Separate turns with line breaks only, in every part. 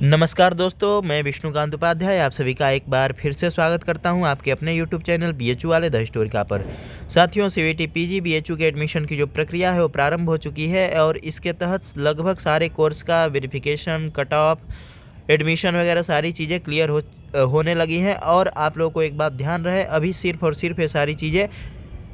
नमस्कार दोस्तों, मैं विष्णुकांत उपाध्याय आप सभी का एक बार फिर से स्वागत करता हूं आपके अपने यूट्यूब चैनल बीएचयू वाले द स्टोरी पर। साथियों, सीवीटी पीजी बीएचयू के एडमिशन की जो प्रक्रिया है वो प्रारंभ हो चुकी है और इसके तहत लगभग सारे कोर्स का वेरिफिकेशन, कट ऑफ, एडमिशन वगैरह सारी चीज़ें क्लियर होने लगी हैं। और आप लोगों को एक बात ध्यान रहे, अभी सिर्फ और सिर्फ ये सारी चीज़ें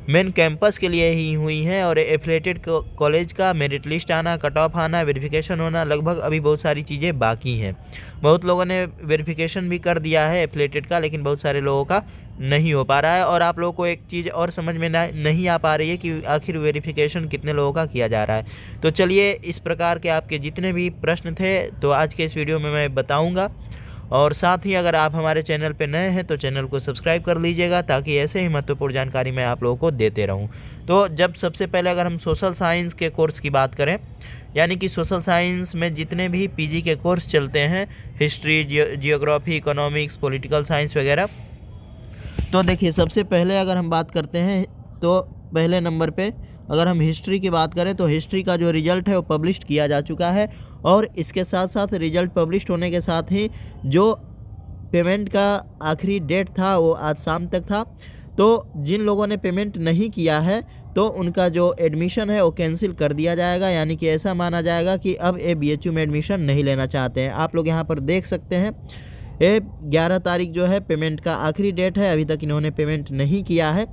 मेन कैंपस के लिए ही हुई हैं और एफिलेटेड कॉलेज का मेरिट लिस्ट आना, कट ऑफ आना, वेरिफिकेशन होना, लगभग अभी बहुत सारी चीज़ें बाकी हैं। बहुत लोगों ने वेरिफिकेशन भी कर दिया है एफिलेटेड का, लेकिन बहुत सारे लोगों का नहीं हो पा रहा है। और आप लोगों को एक चीज़ और समझ में नहीं आ पा रही है कि आखिर वेरिफिकेशन कितने लोगों का किया जा रहा है। तो चलिए, इस प्रकार के आपके जितने भी प्रश्न थे तो आज के इस वीडियो में मैं बताऊँगा। और साथ ही अगर आप हमारे चैनल पे नए हैं तो चैनल को सब्सक्राइब कर लीजिएगा, ताकि ऐसे ही महत्वपूर्ण जानकारी मैं आप लोगों को देते रहूं। तो जब सबसे पहले अगर हम सोशल साइंस के कोर्स की बात करें, यानी कि सोशल साइंस में जितने भी पीजी के कोर्स चलते हैं, history, geography, economics, political science वगैरह, तो देखिए सबसे पहले अगर हम बात करते हैं तो पहले नंबर पे अगर हम हिस्ट्री की बात करें तो हिस्ट्री का जो रिज़ल्ट है वो पब्लिश किया जा चुका है। और इसके साथ साथ रिज़ल्ट पब्लिश होने के साथ ही जो पेमेंट का आखिरी डेट था वो आज शाम तक था। तो जिन लोगों ने पेमेंट नहीं किया है तो उनका जो एडमिशन है वो कैंसिल कर दिया जाएगा, यानी कि ऐसा माना जाएगा कि अब ये बीएचयू में एडमिशन नहीं लेना चाहते हैं। आप लोग यहाँ पर देख सकते हैं, ये 11 तारीख जो है पेमेंट का आखिरी डेट है। अभी तक इन्होंने पेमेंट नहीं किया है,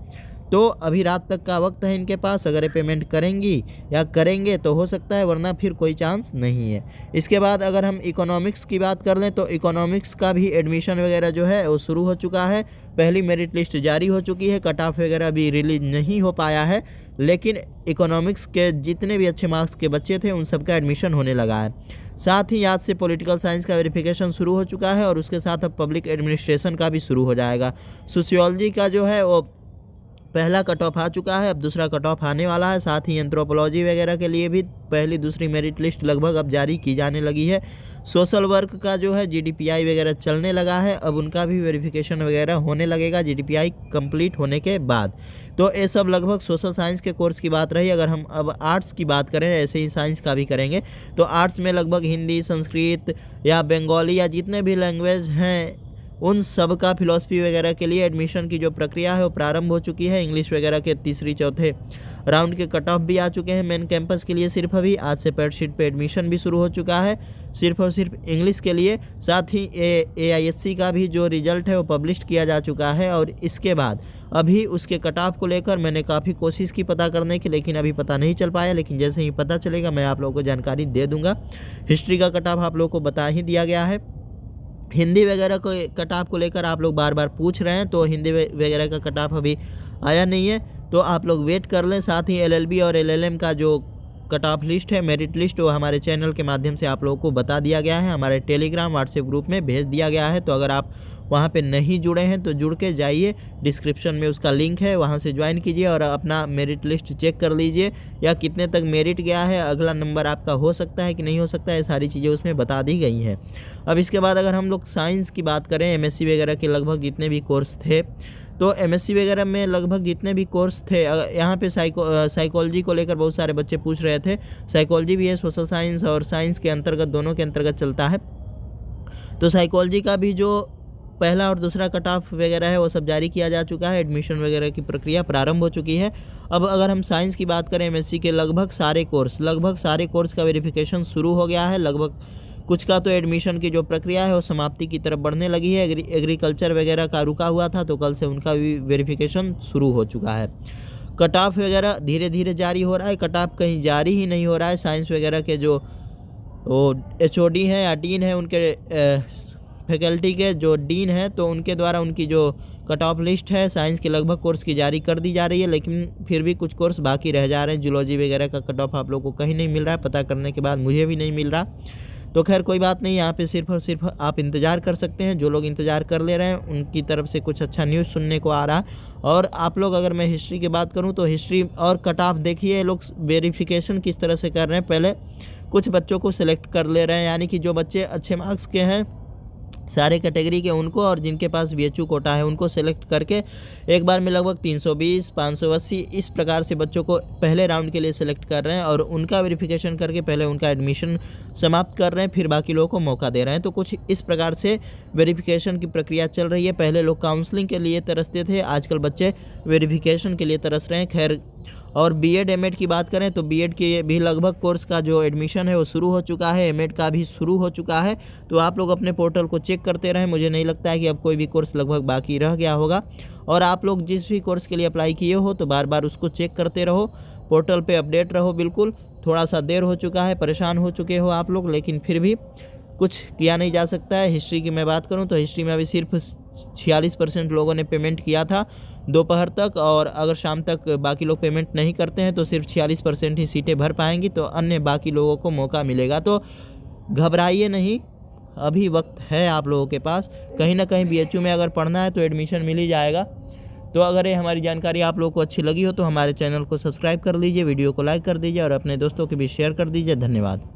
तो अभी रात तक का वक्त है इनके पास। अगर ये पेमेंट करेंगी या करेंगे तो हो सकता है, वरना फिर कोई चांस नहीं है। इसके बाद अगर हम इकोनॉमिक्स की बात कर लें तो इकोनॉमिक्स का भी एडमिशन वगैरह जो है वो शुरू हो चुका है। पहली मेरिट लिस्ट जारी हो चुकी है, कट ऑफ वगैरह भी रिलीज नहीं हो पाया है, लेकिन इकोनॉमिक्स के जितने भी अच्छे मार्क्स के बच्चे थे उन सबका एडमिशन होने लगा है। साथ ही आज से पॉलिटिकल साइंस का वेरिफिकेशन शुरू हो चुका है और उसके साथ अब पब्लिक एडमिनिस्ट्रेशन का भी शुरू हो जाएगा। सोशियोलॉजी का जो है वो पहला कट ऑफ आ चुका है, अब दूसरा कट ऑफ आने वाला है। साथ ही एंथ्रोपोलॉजी वगैरह के लिए भी पहली दूसरी मेरिट लिस्ट लगभग अब जारी की जाने लगी है। सोशल वर्क का जो है जीडीपीआई वगैरह चलने लगा है, अब उनका भी वेरिफिकेशन वगैरह होने लगेगा जीडीपीआई कंप्लीट होने के बाद। तो ये सब लगभग सोशल साइंस के कोर्स की बात रही। अगर हम अब आर्ट्स की बात करें, ऐसे ही साइंस का भी करेंगे, तो आर्ट्स में लगभग हिंदी, संस्कृत या बंगाली या जितने भी लैंग्वेज हैं उन सब का फिलॉसफी वगैरह के लिए एडमिशन की जो प्रक्रिया है वो प्रारंभ हो चुकी है। इंग्लिश वगैरह के तीसरी चौथे राउंड के कट ऑफ भी आ चुके हैं मेन कैंपस के लिए। सिर्फ अभी आज से पैडशीट पे एडमिशन भी शुरू हो चुका है, सिर्फ और सिर्फ इंग्लिश के लिए। साथ ही AISC का भी जो रिज़ल्ट है वो पब्लिश किया जा चुका है। और इसके बाद अभी उसके कट ऑफ को लेकर मैंने काफ़ी कोशिश की पता करने की, लेकिन अभी पता नहीं चल पाया। लेकिन जैसे ही पता चलेगा मैं आप लोगों को जानकारी दे दूँगा। हिस्ट्री का कट ऑफ आप लोगों को बता ही दिया गया है। हिंदी वगैरह को कट ऑफ को लेकर आप लोग बार बार पूछ रहे हैं, तो हिंदी वगैरह का कट ऑफ अभी आया नहीं है, तो आप लोग वेट कर लें। साथ ही LLB और LLM का जो कट ऑफ लिस्ट है, मेरिट लिस्ट, वो हमारे चैनल के माध्यम से आप लोगों को बता दिया गया है, हमारे टेलीग्राम व्हाट्सएप ग्रुप में भेज दिया गया है। तो अगर आप वहाँ पे नहीं जुड़े हैं तो जुड़ के जाइए, डिस्क्रिप्शन में उसका लिंक है, वहाँ से ज्वाइन कीजिए और अपना मेरिट लिस्ट चेक कर लीजिए, या कितने तक मेरिट गया है, अगला नंबर आपका हो सकता है कि नहीं हो सकता है, ये सारी चीज़ें उसमें बता दी गई हैं। अब इसके बाद अगर हम लोग साइंस की बात करें, MSc वगैरह के लगभग जितने भी कोर्स थे, तो MSc वगैरह में लगभग जितने भी कोर्स थे, यहाँ पे साइकोलॉजी को लेकर बहुत सारे बच्चे पूछ रहे थे। साइकोलॉजी भी है, सोशल साइंस और साइंस के अंतर्गत, दोनों के अंतर्गत चलता है। तो साइकोलॉजी का भी जो पहला और दूसरा कट ऑफ वगैरह है वो सब जारी किया जा चुका है, एडमिशन वगैरह की प्रक्रिया प्रारंभ हो चुकी है। अब अगर हम साइंस की बात करें, MSc के लगभग सारे कोर्स का वेरिफिकेशन शुरू हो गया है। लगभग कुछ का तो एडमिशन की जो प्रक्रिया है वो समाप्ति की तरफ बढ़ने लगी है। एग्रीकल्चर वगैरह का रुका हुआ था, तो कल से उनका भी वेरिफिकेशन शुरू हो चुका है। कट ऑफ वगैरह धीरे धीरे जारी हो रहा है, कट ऑफ कहीं जारी ही नहीं हो रहा है। साइंस वगैरह के जो वो HOD हैं या डीन है, उनके फैकल्टी के जो डीन है, तो उनके द्वारा उनकी जो कट ऑफ लिस्ट है साइंस के लगभग कोर्स की जारी कर दी जा रही है, लेकिन फिर भी कुछ कोर्स बाकी रह जा रहे हैं। जूलॉजी वगैरह का कट ऑफ आप लोगों को कहीं नहीं मिल रहा है, पता करने के बाद मुझे भी नहीं मिल रहा। तो खैर कोई बात नहीं, यहाँ पे सिर्फ और सिर्फ आप इंतज़ार कर सकते हैं। जो लोग इंतज़ार कर ले रहे हैं उनकी तरफ से कुछ अच्छा न्यूज़ सुनने को आ रहा है। और आप लोग, अगर मैं हिस्ट्री की बात करूँ तो हिस्ट्री और कट ऑफ देखिए, लोग वेरिफिकेशन किस तरह से कर रहे हैं। पहले कुछ बच्चों को सिलेक्ट कर ले रहे हैं, यानी कि जो बच्चे अच्छे मार्क्स के हैं सारे कैटेगरी के उनको और जिनके पास बीएचयू कोटा है उनको सेलेक्ट करके एक बार में लगभग 320, 580 इस प्रकार से बच्चों को पहले राउंड के लिए सेलेक्ट कर रहे हैं और उनका वेरिफिकेशन करके पहले उनका एडमिशन समाप्त कर रहे हैं, फिर बाकी लोगों को मौका दे रहे हैं। तो कुछ इस प्रकार से वेरिफिकेशन की प्रक्रिया चल रही है। पहले लोग काउंसलिंग के लिए तरसते थे, आजकल बच्चे वेरिफिकेशन के लिए तरस रहे हैं। खैर, और बीएड एमएड की बात करें तो बीएड के भी लगभग कोर्स का जो एडमिशन है वो शुरू हो चुका है, एमएड का भी शुरू हो चुका है। तो आप लोग अपने पोर्टल को चेक करते रहें, मुझे नहीं लगता है कि अब कोई भी कोर्स लगभग बाकी रह गया होगा। और आप लोग जिस भी कोर्स के लिए अप्लाई किए हो तो बार बार उसको चेक करते रहो, पोर्टल पे अपडेट रहो। बिल्कुल थोड़ा सा देर हो चुका है, परेशान हो चुके हो आप लोग, लेकिन फिर भी कुछ किया नहीं जा सकता है। हिस्ट्री की मैं बात करूं तो हिस्ट्री में अभी सिर्फ 46% लोगों ने पेमेंट किया था दोपहर तक, और अगर शाम तक बाकी लोग पेमेंट नहीं करते हैं तो सिर्फ 46% ही सीटें भर पाएंगी, तो अन्य बाकी लोगों को मौका मिलेगा। तो घबराइए नहीं, अभी वक्त है आप लोगों के पास। कहीं ना कहीं बीएचयू में अगर पढ़ना है तो एडमिशन मिल ही जाएगा। तो अगर ये हमारी जानकारी आप लोगों को अच्छी लगी हो तो हमारे चैनल को सब्सक्राइब कर लीजिए, वीडियो को लाइक कर दीजिए और अपने दोस्तों के बीच शेयर कर दीजिए। धन्यवाद।